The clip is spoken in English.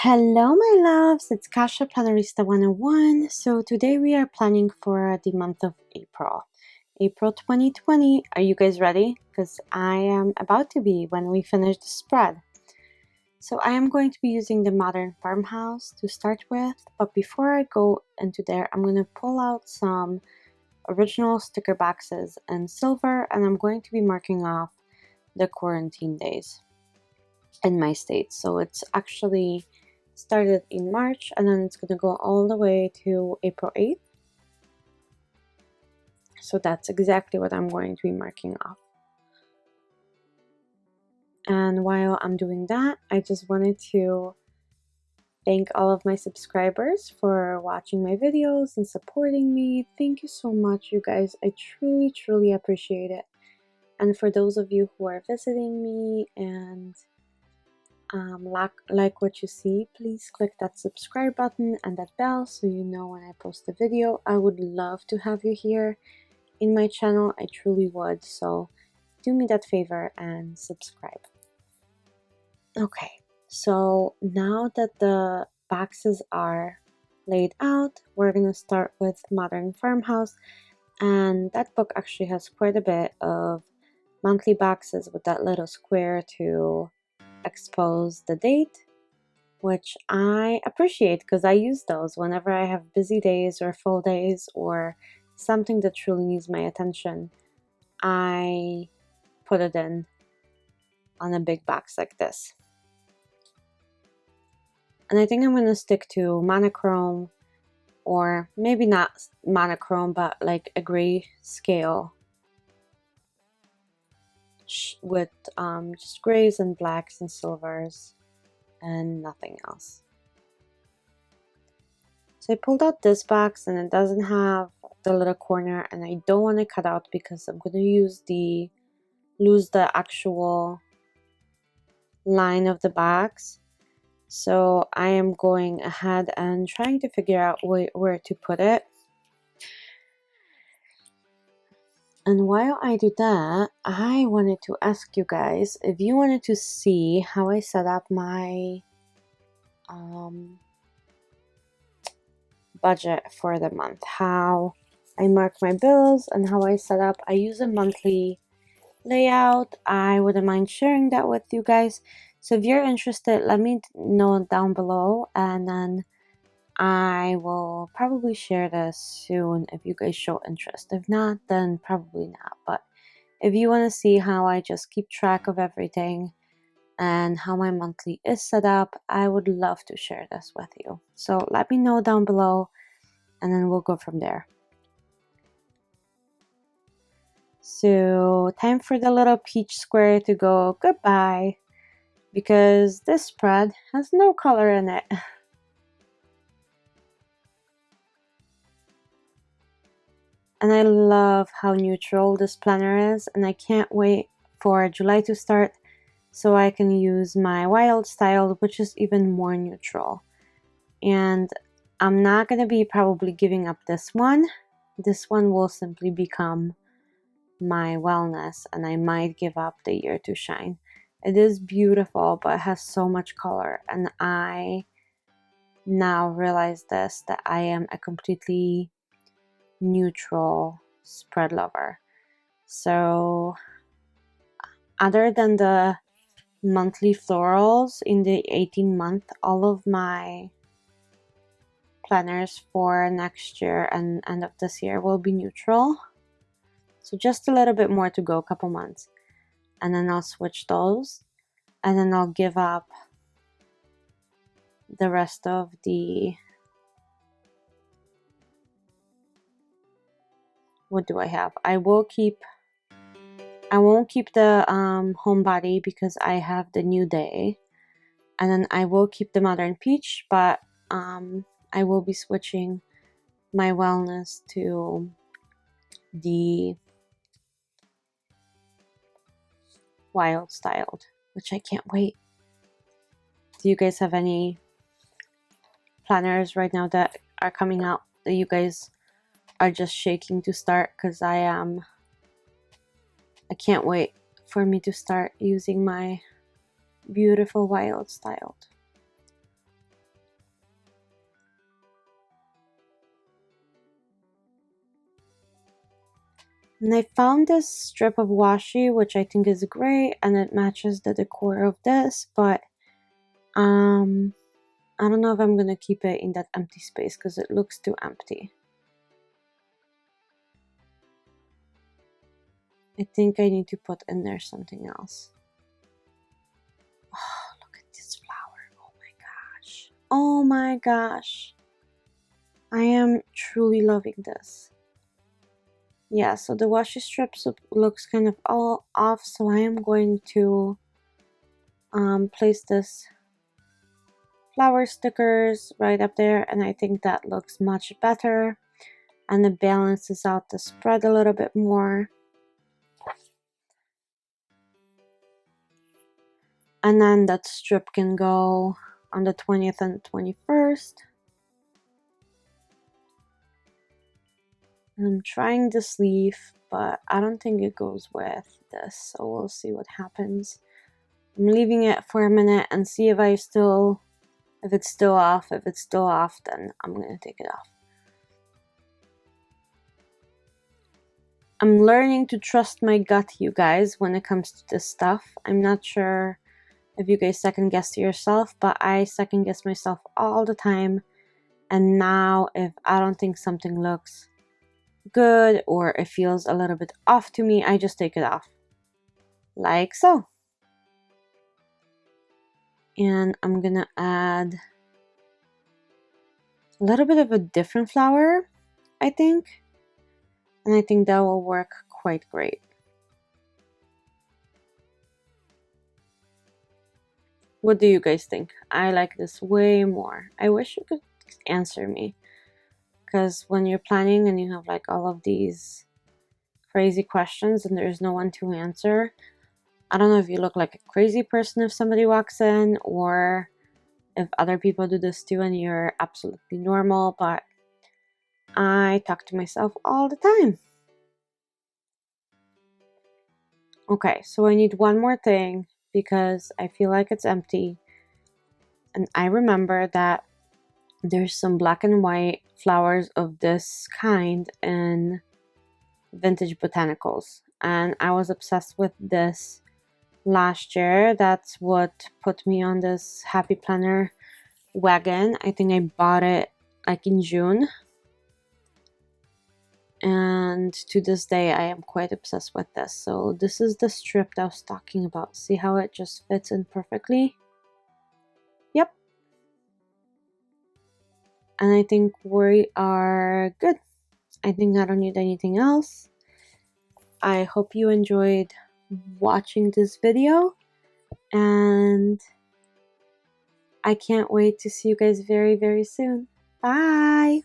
Hello my loves, it's Kasha Plannerista 101. So today we are planning for the month of April. April 2020. Are you guys ready? Because I am about to be when we finish the spread. So I am going to be using the Modern Farmhouse to start with, but before I go into there, I'm going to pull out some original sticker boxes in silver, and I'm going to be marking off the quarantine days in my state. So it's actually started in March, and then it's going to go all the way to April 8th. So that's exactly what I'm going to be marking off. And while I'm doing that, I just wanted to thank all of my subscribers for watching my videos and supporting me. Thank you so much, you guys. I truly appreciate it. And for those of you who are visiting me and like what you see, please click that subscribe button and that bell so you know when I post a video. I would love to have you here in my channel. I truly would. So do me that favor and subscribe. Okay, so now that the boxes are laid out, we're gonna start with Modern Farmhouse, and that book actually has quite a bit of monthly boxes with that little square to expose the date, which I appreciate because I use those whenever I have busy days or full days or something that truly needs my attention. I put it in on a big box like this. And I think I'm going to stick to monochrome, or maybe not monochrome, but like a gray scale with just grays and blacks and silvers and nothing else. So I pulled out this box, and it doesn't have the little corner, and I don't want to cut out because I'm going to lose the actual line of the box. So I am going ahead and trying to figure out where to put it. And while I do that, I wanted to ask you guys if you wanted to see how I set up my budget for the month, how I mark my bills and how I set up. I use a monthly layout. I wouldn't mind sharing that with you guys. So if you're interested, let me know down below, and then I will probably share this soon if you guys show interest. If not, then probably not. But if you want to see how I just keep track of everything and how my monthly is set up, I would love to share this with you. So let me know down below, and then we'll go from there. So time for the little peach square to go goodbye, because this spread has no color in it. And I love how neutral this planner is, and I can't wait for July to start so I can use my wild style, which is even more neutral. And I'm not going to be probably giving up this one. This one will simply become my wellness, and I might give up the Year to Shine. It is beautiful, but it has so much color, and I now realize this, that I am a completely neutral spread lover. So other than the monthly florals in the 18-month, all of my planners for next year and end of this year will be neutral. So just a little bit more to go, a couple months, and then I'll switch those, and then I'll give up the rest of the, what do I have? I won't keep the Homebody because I have the New Day, and then I will keep the Modern Peach, but I will be switching my wellness to the wild styled, which I can't wait. Do you guys have any planners right now that are coming out that you guys are just shaking to start? Because I can't wait for me to start using my beautiful wild styled. And I found this strip of washi, which I think is great, and it matches the decor of this, but I don't know if I'm gonna keep it in that empty space because it looks too empty. I think I need to put in there something else. Oh, look at this flower. Oh my gosh. Oh my gosh. I am truly loving this. Yeah, so the washi strips looks kind of all off, so I am going to place this flower stickers right up there, and I think that looks much better, and it balances out the spread a little bit more. And then that strip can go on the 20th and 21st. And I'm trying the sleeve, but I don't think it goes with this, so we'll see what happens. I'm leaving it for a minute and see if it's still off. If it's still off, then I'm gonna take it off. I'm learning to trust my gut, you guys, when it comes to this stuff. I'm not sure if you guys second guess yourself, but I second guess myself all the time. And now if I don't think something looks good or it feels a little bit off to me, I just take it off. Like so. And I'm gonna add a little bit of a different flower, I think. And I think that will work quite great. What do you guys think? I like this way more. I wish you could answer me. Because when you're planning and you have like all of these crazy questions and there's no one to answer, I don't know if you look like a crazy person if somebody walks in, or if other people do this too and you're absolutely normal, but I talk to myself all the time. Okay, so I need one more thing because I feel like it's empty. And I remember that there's some black and white flowers of this kind in Vintage Botanicals. And I was obsessed with this last year. That's what put me on this Happy Planner wagon. I think I bought it like in June. And to this day, I am quite obsessed with this. So this is the strip that I was talking about. See how it just fits in perfectly? Yep. And I think we are good. I think I don't need anything else. I hope you enjoyed watching this video, and I can't wait to see you guys very, very soon. Bye!